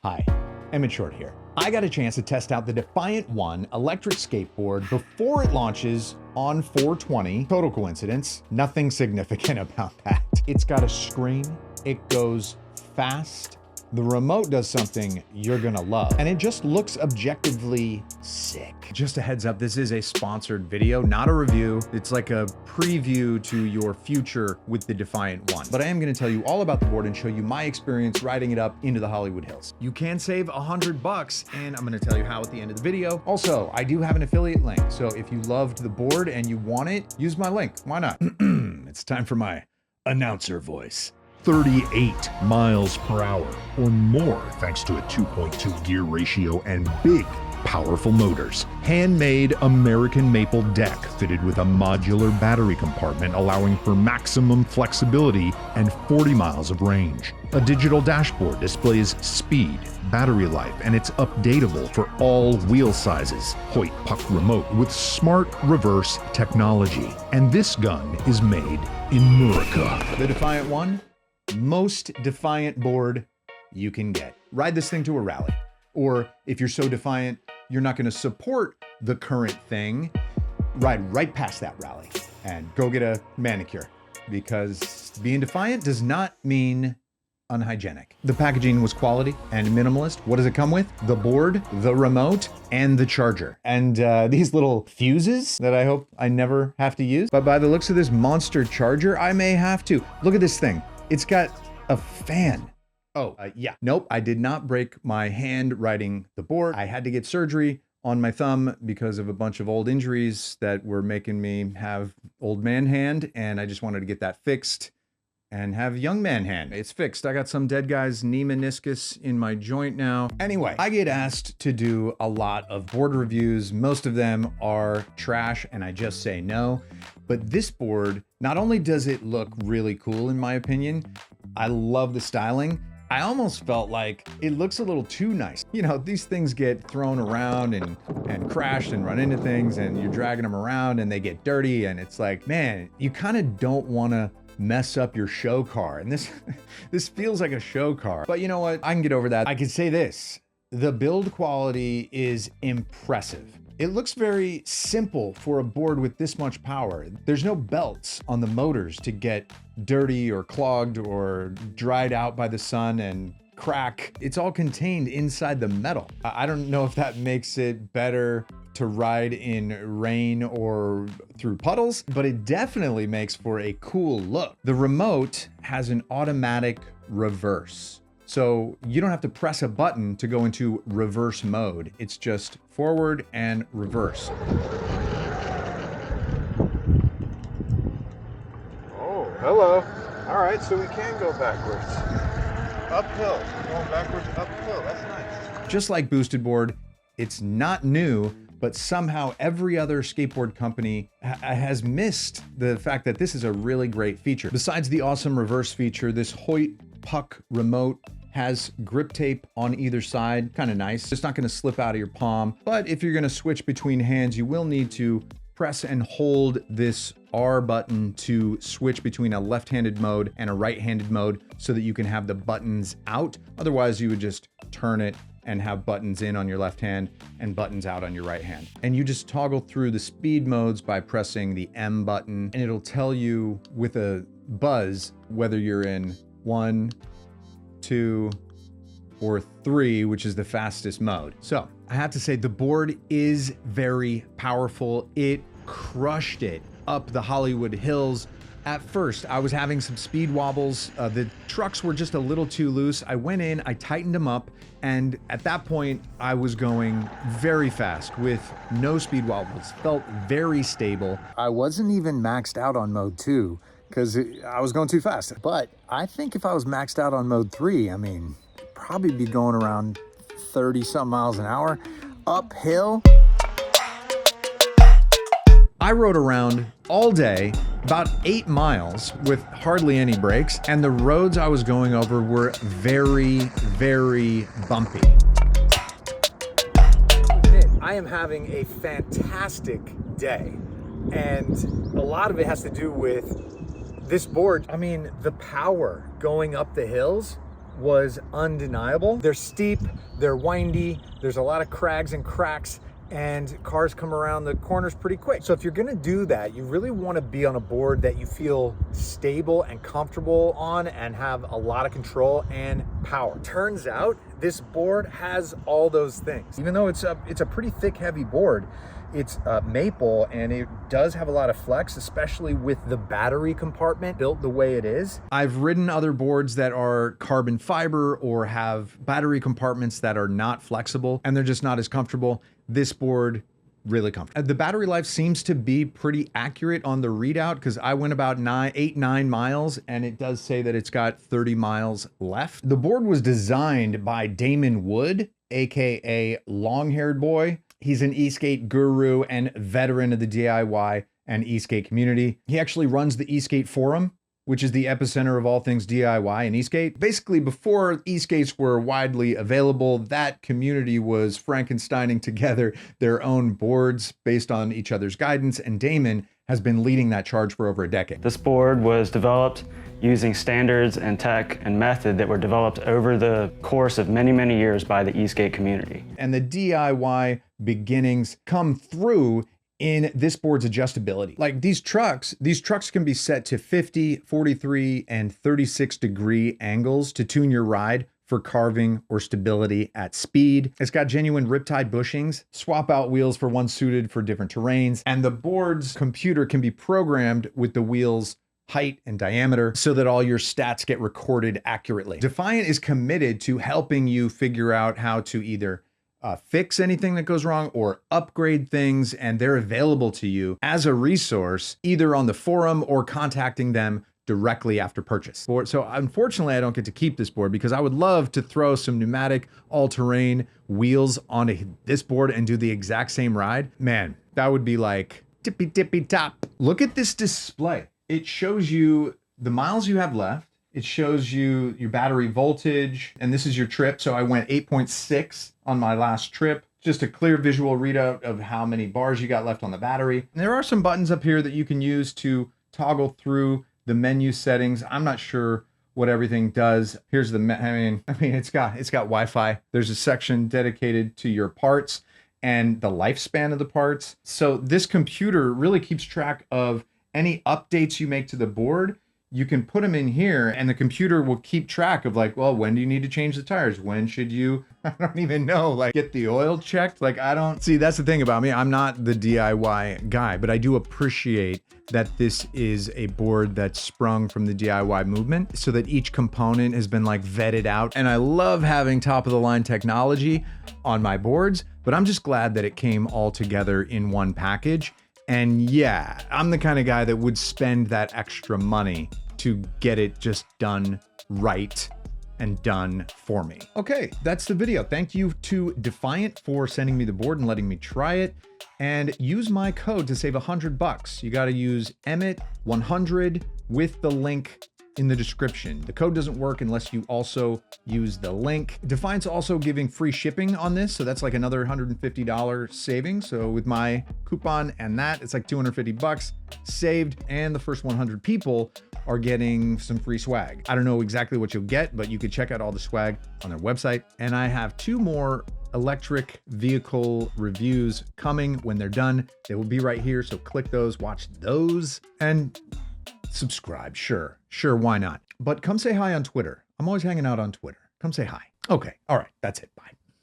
Hi, Emmett Short here. I got a chance to test out the Defiant One electric skateboard before it launches on 4/20. Total coincidence, nothing significant about that. It's got a screen, it goes fast, the remote does something you're gonna love, and it just looks objectively sick. Just a heads up, this is a sponsored video, not a review. It's like a preview to your future with the Defiant One. But I am gonna tell you all about the board and show you my experience riding it up into the Hollywood Hills. You can save $100, and I'm gonna tell you how at the end of the video. Also, I do have an affiliate link, so if you loved the board and you want it, use my link. Why not? It's time for my announcer voice. 38 miles per hour or more thanks to a 2.2 gear ratio and big, powerful motors. Handmade American maple deck fitted with a modular battery compartment allowing for maximum flexibility and 40 miles of range. A digital dashboard displays speed, battery life, and it's updatable for all wheel sizes. Hoyt puck remote with smart reverse technology. And this gun is made in America. The Defiant One, most defiant board you can get. Ride this thing to a rally. Or if you're so defiant, you're not gonna support the current thing, ride right past that rally and go get a manicure, because being defiant does not mean unhygienic. The packaging was quality and minimalist. What does it come with? The board, the remote, and the charger. And these little fuses that I hope I never have to use. But by the looks of this monster charger, I may have to. Look at this thing. It's got a fan. Oh, yeah. Nope, I did not break my hand riding the board. I had to get surgery on my thumb because of a bunch of old injuries that were making me have old man hand, and I just wanted to get that fixed and have young man hand. It's fixed. I got some dead guy's knee meniscus in my joint now. Anyway, I get asked to do a lot of board reviews. Most of them are trash, and I just say no. But this board, not only does it look really cool in my opinion, I love the styling. I almost felt like it looks a little too nice. You know, these things get thrown around and crashed and run into things, and you're dragging them around and they get dirty, and it's like, man, you kind of don't want to mess up your show car. And this feels like a show car. But you know what? I can get over that. I can say this. The build quality is impressive. It looks very simple for a board with this much power. There's no belts on the motors to get dirty or clogged or dried out by the sun and crack. It's all contained inside the metal. I don't know if that makes it better to ride in rain or through puddles, but it definitely makes for a cool look. The remote has an automatic reverse. So you don't have to press a button to go into reverse mode. It's just forward and reverse. Oh, hello. All right, so we can go backwards. Uphill, going backwards, uphill, that's nice. Just like Boosted Board, it's not new, but somehow every other skateboard company has missed the fact that this is a really great feature. Besides the awesome reverse feature, this Hoyt puck remote has grip tape on either side, kind of nice. It's not gonna slip out of your palm, but if you're gonna switch between hands, you will need to press and hold this R button to switch between a left-handed mode and a right-handed mode so that you can have the buttons out. Otherwise, you would just turn it and have buttons in on your left hand and buttons out on your right hand. And you just toggle through the speed modes by pressing the M button, and it'll tell you with a buzz whether you're in 1, 2, or 3, which is the fastest mode. So I have to say the board is very powerful. It crushed it up the Hollywood Hills. At first, I was having some speed wobbles. The trucks were just a little too loose. I went in, I tightened them up, and at that point, I was going very fast with no speed wobbles. Felt very stable. I wasn't even maxed out on mode 2 because I was going too fast. But I think if I was maxed out on mode 3, I mean, probably be going around 30-something miles an hour uphill. I rode around all day, about 8 miles with hardly any brakes, and the roads I was going over were very, very bumpy. I am having a fantastic day, and a lot of it has to do with this board. I mean, the power going up the hills was undeniable. They're steep, they're windy, there's a lot of crags and cracks, and cars come around the corners pretty quick. So if you're gonna do that, you really wanna be on a board that you feel stable and comfortable on and have a lot of control and power. Turns out this board has all those things. Even though it's a pretty thick, heavy board, it's maple, and it does have a lot of flex, especially with the battery compartment built the way it is. I've ridden other boards that are carbon fiber or have battery compartments that are not flexible, and they're just not as comfortable. This board, really comfortable. The battery life seems to be pretty accurate on the readout, because I went about 8-9 miles, and it does say that it's got 30 miles left. The board was designed by Damon Wood, AKA Long-Haired Boy. He's an e-skate guru and veteran of the DIY and e-skate community. He actually runs the e-skate forum, which is the epicenter of all things DIY and e-skate. Basically, before e-skates were widely available, that community was Frankensteining together their own boards based on each other's guidance, and Damon has been leading that charge for over a decade. This board was developed using standards and tech and method that were developed over the course of many, many years by the e-skate community. And the DIY beginnings come through in this board's adjustability. Like these trucks can be set to 50, 43, and 36 degree angles to tune your ride for carving or stability at speed. It's got genuine riptide bushings, swap out wheels for one suited for different terrains, and the board's computer can be programmed with the wheel's height and diameter so that all your stats get recorded accurately. Defiant is committed to helping you figure out how to either fix anything that goes wrong or upgrade things, and they're available to you as a resource, either on the forum or contacting them directly after purchase. So unfortunately, I don't get to keep this board, because I would love to throw some pneumatic all-terrain wheels onto this board and do the exact same ride. Man, that would be like tippy top. Look at this display. It shows you the miles you have left. It shows you your battery voltage, and this is your trip. So I went 8.6 on my last trip. Just a clear visual readout of how many bars you got left on the battery. And there are some buttons up here that you can use to toggle through the menu settings. I'm not sure what everything does. Here's the, it's got Wi-Fi. There's a section dedicated to your parts and the lifespan of the parts. So this computer really keeps track of any updates you make to the board. You can put them in here, and the computer will keep track of like, well, when do you need to change the tires? When should you, I don't even know, like get the oil checked? Like see, that's the thing about me. I'm not the DIY guy, but I do appreciate that this is a board that's sprung from the DIY movement so that each component has been like vetted out. And I love having top of the line technology on my boards, but I'm just glad that it came all together in one package. And yeah, I'm the kind of guy that would spend that extra money to get it just done right and done for me. Okay, that's the video. Thank you to Defiant for sending me the board and letting me try it. And use my code to save $100. You got to use Emmett100 with the link in the description. The code doesn't work unless you also use the link. Defiant's also giving free shipping on this, so that's like another $150 savings. So with my coupon and that, it's like $250 saved, and the first 100 people are getting some free swag. I don't know exactly what you'll get, but you could check out all the swag on their website. And I have 2 more electric vehicle reviews coming. When they're done, they will be right here. So click those, watch those, and subscribe. Sure, why not? But come say hi on Twitter. I'm always hanging out on Twitter. Come say hi. Okay, all right, that's it. Bye.